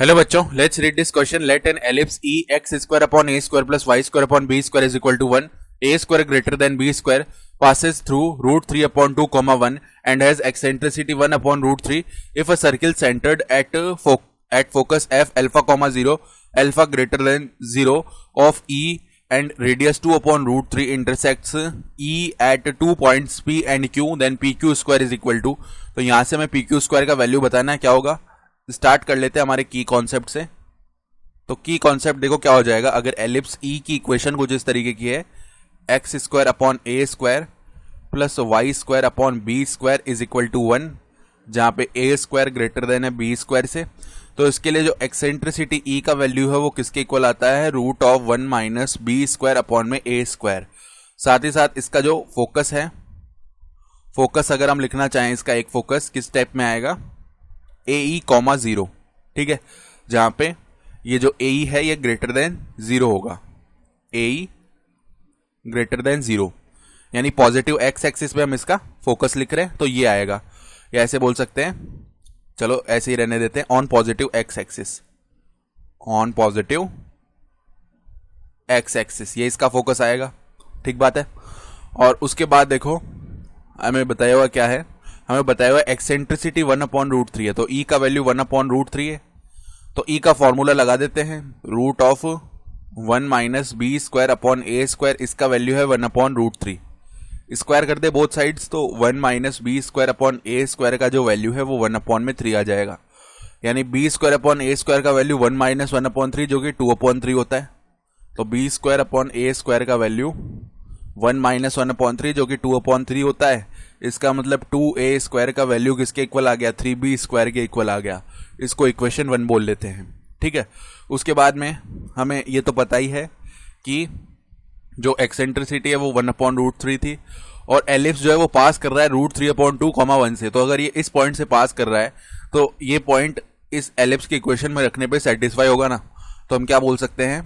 Hello बच्चों, let's read this question. Let an ellipse E X square upon A square plus Y square upon B square is equal to 1, A square greater than B square, passes through root 3 upon 2 comma 1 and has eccentricity 1 upon root 3 if a circle centered at focus f alpha comma 0 alpha greater than 0 of e and radius 2 upon root 3 intersects e at 2 points p and q, then pq square is equal to. तो यहां से हमें pq square का value बताना है. क्या होगा, start कर लेते हैं हमारे की कॉन्सेप्ट से. तो की कॉन्सेप्ट देखो क्या हो जाएगा. अगर एलिप्स ई की इक्वेशन कुछ इस तरीके की है, X square upon A square plus Y square upon B square is equal to 1, जहां पे ए स्क्वायर ग्रेटर देन है बी स्क्वायर से. तो इसके लिए जो एक्सेंट्रिसिटी ई का वैल्यू है वो किसके इक्वल आता है, root of 1 minus B square upon में ए स्क्वायर. साथ ही साथ इसका जो फोकस है, फोकस अगर हम लिखना चाहें इसका एक फोकस किस टाइप में आएगा, ए ई कॉमा 0. ठीक है, जहां पे ये जो ए ई है ये ग्रेटर देन 0 होगा, ए ई ग्रेटर देन 0, यानी पॉजिटिव एक्स एक्सिस पे हम इसका फोकस लिख रहे हैं तो ये आएगा. या ऐसे बोल सकते हैं, चलो ऐसे ही रहने देते हैं, on positive x axis, on positive x axis ये इसका फोकस आएगा. ठीक बात है. और उसके बाद देखो हमें बताया हुआ क्या है, हमें बताया हुआ एक्सेंट्रिसिटी 1 अपॉन रूट 3 है. तो ई का वैल्यू 1 अपॉन रूट 3 है. तो ई का फॉर्मूला लगा देते हैं, root of 1 minus B square upon A square, इसका वैल्यू है 1 अपॉन रूट 3. स्क्वायर कर दे बोथ साइड्स, तो 1 minus B square upon A square का जो वैल्यू है वो 1 अपॉन में 3 आ जाएगा. यानी B square upon A square का वैल्यू 1 माइनस 1 अपॉन 3 जो कि 2 अपॉन 3 होता है. तो B square upon A square का वैल्यू 1 माइनस 1 अपॉन 3 जो कि 2 अपॉन 3 होता है. इसका मतलब 2a स्क्वायर का वैल्यू किसके इक्वल आ गया, 3b स्क्वायर के इक्वल आ गया. इसको इक्वेशन 1 बोल लेते हैं. ठीक है. उसके बाद में हमें ये तो पता ही है कि जो एक्सेंट्रिसिटी है वो 1 अपॉन रूट 3 थी, और एलिप्स जो है वो पास कर रहा है रूट 3 अपॉन 2 कॉमा 1 से. तो अगर ये इस पॉइंट से पास कर रहा है तो ये पॉइंट इस एलिप्स की इक्वेशन में रखने पे सेटिस्फाई होगा ना. तो हम क्या बोल सकते हैं,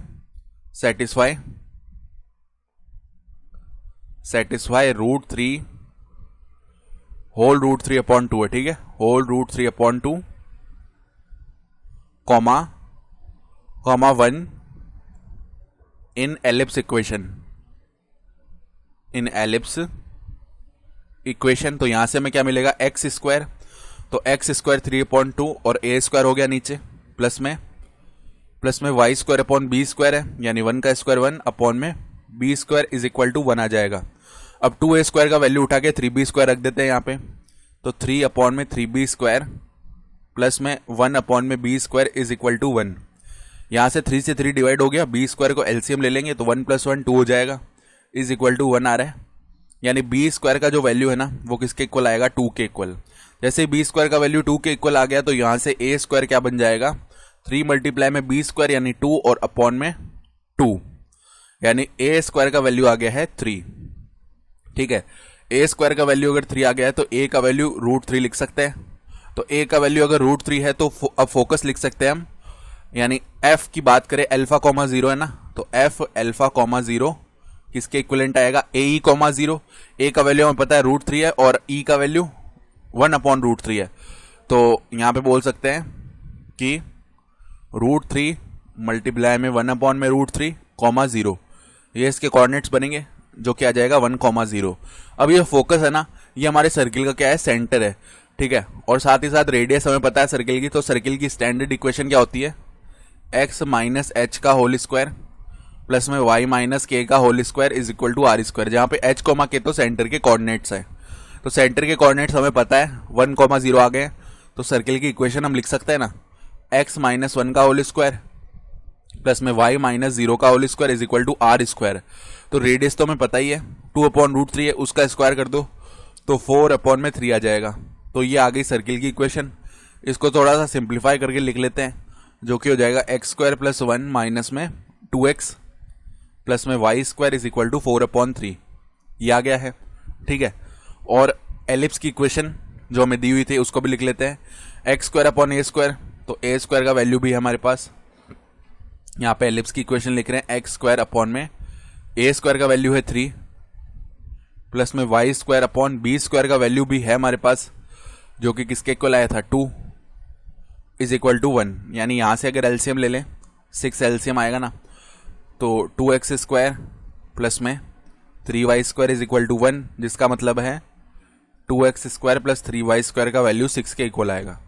satisfy root 3 whole root 3 upon 2 है. ठीक है, whole root 3 upon 2 comma 1 in ellipse equation, in ellipse equation. तो यहां से हमें क्या मिलेगा, एक्स स्क्वायर. तो एक्स स्क्वायर 3 अपॉन 2 और ए स्क्वायर हो गया नीचे, प्लस में Y square upon B square है, यानी 1 का स्क्वायर 1 अपॉन में B square is equal to 1 आ जाएगा. अब 2a स्क्वायर का वैल्यू उठा के 3b स्क्वायर रख देते हैं यहाँ पे. तो 3 अपॉन में 3b स्क्वायर प्लस में 1 अपॉन में b square is equal to 1. यहाँ से 3 से 3 डिवाइड हो गया, b स्क्वायर को एलसीएम ले लेंगे तो 1 प्लस 1 2 हो जाएगा, इज इक्वल टू 1 आ रहा है. यानी b स्क्वायर का जो वैल्यू है ना वो किसके इक्वल आएगा, 2 के इक्वल. जैसे b स्क्वायर का वैल्यू 2 के इक्वल आ गया तो यहाँ से a स्क्वायर क्या बन जाएगा, 3 मल्टीप्लाई में b स्क्वायर यानी 2 और अपॉन में 2, यानी a स्क्वायर का वैल्यू आ गया है 3. ठीक है, ए स्क्वायर का वैल्यू अगर 3 आ गया है तो ए का वैल्यू रूट 3 लिख सकते हैं. तो ए का वैल्यू अगर रूट 3 है तो अब फोकस लिख सकते हैं हम, यानी एफ की बात करें अल्फा कॉमा 0 है ना, तो एफ अल्फा कॉमा 0 किसके इक्विवेलेंट आएगा, ए ई कॉमा 0. ए का वैल्यू हमें पता है रूट 3 है और ई का वैल्यू 1 अपॉन रूट 3 है. तो यहां पे बोल सकते हैं कि रूट 3 मल्टीप्लाई में 1 अपॉन में रूट 3 कॉमा 0, ये इसके कोऑर्डिनेट्स बनेंगे जो कि आ जाएगा 1 कॉमा 0. अब ये फोकस है ना, ये हमारे सर्किल का क्या है, सेंटर है. ठीक है, और साथ ही साथ रेडियस हमें पता है सर्किल की. तो सर्किल की स्टैंडर्ड इक्वेशन क्या होती है, x माइनस एच का होल स्क्वायर प्लस में y माइनस के का whole square is equal to R square, जहां पे h कोमा के तो सेंटर के कोऑर्डिनेट्स है. तो सेंटर के कोऑर्डिनेट्स हमें पता है 1 कॉमा 0 आ गए. तो सर्किल की इक्वेशन हम लिख सकते हैं ना, x माइनस 1 का होल स्क्वायर प्लस में y माइनस 0 का whole square is equal to R square. तो रेडियस तो हमें पता ही है 2 अपॉन रूट 3 है, उसका स्क्वायर कर दो तो 4 अपॉन में 3 आ जाएगा. तो ये आ गई सर्किल की इक्वेशन. इसको थोड़ा सा सिंप्लीफाई करके लिख लेते हैं, जो कि हो जाएगा एक्स स्क्वायर प्लस 1 माइनस में 2x प्लस में Y square is equal to 4 upon 3. ये आ गया है. ठीक है, और एलिप्स की इक्वेशन जो हमें दी हुई थी उसको भी लिख लेते हैं, x square upon A square. तो ए स्क्वायर का वैल्यू भी है हमारे पास, यहाँ पे एलिप्स की इक्वेशन लिख रहे हैं, एक्स स्क्वायर अपॉन में ए स्क्वायर का वैल्यू है 3 प्लस में Y square upon B square का वैल्यू भी है हमारे पास, जो कि किसके इक्वल आया था 2, इज इक्वल टू 1, यानी यहाँ से अगर एलसीएम ले लें 6 एलसीएम आएगा ना, तो 2x² प्लस में 3y² इज इक्वल टू 1, जिसका मतलब है 2x² प्लस 3y² का वैल्यू 6 के इक्वल आएगा।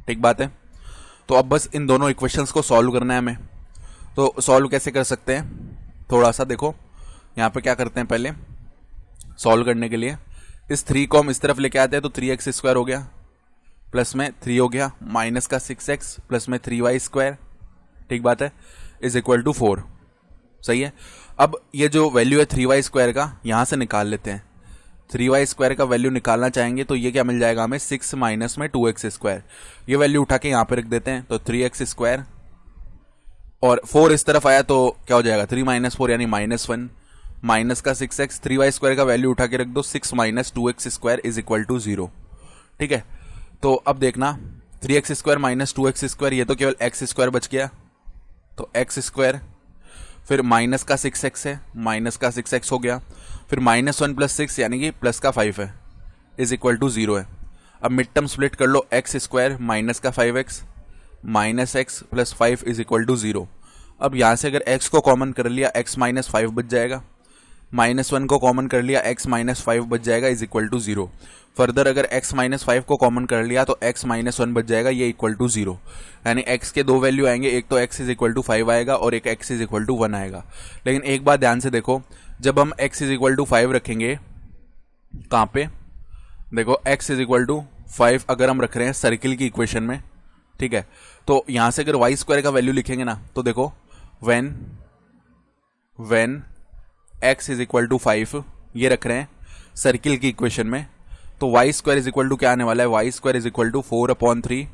ठीक बात है। तो अब बस इन दोनों इक्वेशंस को सॉल्व करना है हमें। तो सॉल्व कैसे कर सकते हैं, थोड़ा सा देखो यहाँ पे क्या करते हैं। पहले सॉल्व करने के लिए इस 3 को हम इस तरफ लेके आते हैं, तो 3x² हो गया, प्लस में 3 हो गया, माइनस का 6x प्लस में 3y², ठीक बात है, इज इक्वल टू 4। सही है। अब ये जो वैल्यू है 3y² का, यहाँ से निकाल लेते हैं। 3y² का वैल्यू निकालना चाहेंगे तो ये क्या मिल जाएगा हमें, 6 माइनस में 2x²। ये वैल्यू उठा के यहाँ पे रख देते हैं, तो 3x² और 4 इस तरफ आया तो क्या हो जाएगा, 3 माइनस 4 यानी -1, माइनस का 6x, 3y² का वैल्यू उठा के रख दो, 6 minus 2x² is equal to 0। ठीक है। तो अब देखना 3x² माइनस 2x², ये तो केवल x² बच गया, तो x², फिर माइनस का 6x है, माइनस का 6x हो गया, फिर -1 प्लस 6 यानी कि प्लस का 5 है, इज इक्वल टू 0 है। अब मिड टर्म स्प्लिट कर लो, x² माइनस का 5x minus x plus 5 is equal to 0। अब यहाँ से अगर x को कॉमन कर लिया, x माइनस 5 बच जाएगा, -1 को कॉमन कर लिया, x माइनस 5 बच जाएगा, इज इक्वल टू 0। फर्दर अगर x माइनस 5 को कॉमन कर लिया तो x माइनस 1 बच जाएगा, ये इक्वल टू 0। यानी x के दो वैल्यू आएंगे, एक तो x इज इक्वल टू 5 आएगा और एक x इज इक्वल टू 1 आएगा। लेकिन एक बात ध्यान से देखो, जब हम x इज इक्वल टू 5 रखेंगे, कहाँ पे देखो, x इज इक्वल टू 5 अगर हम रख रहे हैं सर्किल की इक्वेशन में, ठीक है, तो यहां से अगर y² का वैल्यू लिखेंगे ना, तो देखो when x is equal to 5 ये रख रहे हैं सर्किल की इक्वेशन में, तो y² इज इक्वल टू क्या आने वाला है, y² is equal to 4/3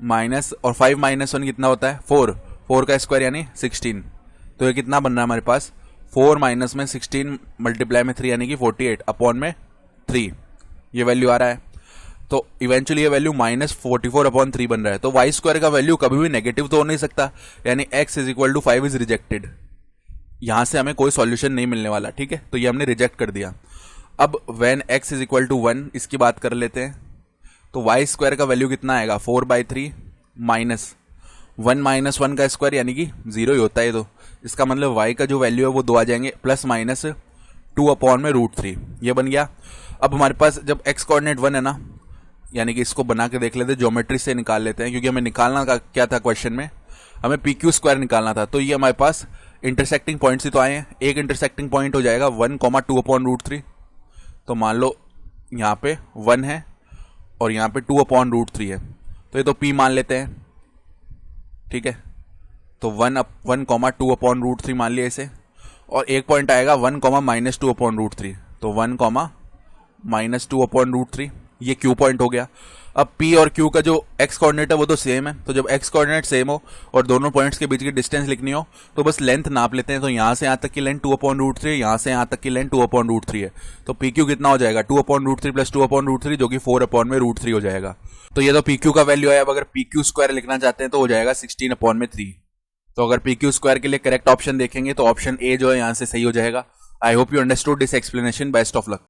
minus और 5 माइनस 1 कितना होता है, 4 का स्क्वायर यानी 16। तो ये कितना बन रहा है हमारे पास, 4 माइनस में 16 मल्टीप्लाई में 3 यानी कि 48 अपॉन में 3, ये वैल्यू आ रहा है। तो इवेंचुअली ये वैल्यू -44/3 बन रहा है। तो y² का वैल्यू कभी भी नेगेटिव तो हो नहीं सकता, यानी x is equal to 5 is rejected. यहां से हमें कोई सॉल्यूशन नहीं मिलने वाला, ठीक है, तो ये हमने रिजेक्ट कर दिया। अब when x is equal to 1 इसकी बात कर लेते हैं, तो y² का वैल्यू कितना आएगा, 4/3 माइनस 1 माइनस 1 का स्क्वायर यानी कि 0 ही होता है। तो इसका मतलब y का जो वैल्यू है वो 2 आ जाएंगे, प्लस माइनस 2/√3 ये बन गया। अब हमारे पास जब x कोऑर्डिनेट 1 है ना, यानी कि इसको बना के देख लेते हैं, ज्योमेट्री से निकाल लेते हैं, क्योंकि हमें निकालना का क्या था क्वेश्चन में, हमें PQ² निकालना था। तो ये हमारे पास इंटरसेक्टिंग पॉइंट्स ही तो आए हैं, एक इंटरसेक्टिंग पॉइंट हो जाएगा 1,2/√3। तो मान लो यहाँ पे 1 है और यहाँ पे 2/√3 है, तो ये तो P मान लेते हैं, ठीक है, तो 1,2/√3 मान लिया इसे, और एक पॉइंट आएगा 1,-2/√3, तो 1,-2/√3 ये Q पॉइंट हो गया। अब P और Q का जो x कोऑर्डिनेट है वो तो सेम है, तो जब x कोऑर्डिनेट सेम हो और दोनों पॉइंट्स के बीच की डिस्टेंस लिखनी हो तो बस लेंथ नाप लेते हैं। तो यहाँ से यहाँ तक की लेंथ 2/√3, यहाँ से यहाँ तक की लेंथ 2/√3 है, तो PQ कितना हो जाएगा, 2/√3 प्लस 2/√3 जो कि 4/√3 हो जाएगा। तो ये तो PQ का वैल्यू है। अब अगर PQ² लिखना चाहते हैं तो हो जाएगा 16/3। तो अगर PQ² के लिए करेक्ट ऑप्शन देखेंगे तो ऑप्शन ए जो है यहाँ से सही हो जाएगा। I hope you understood this explanation. Best of luck.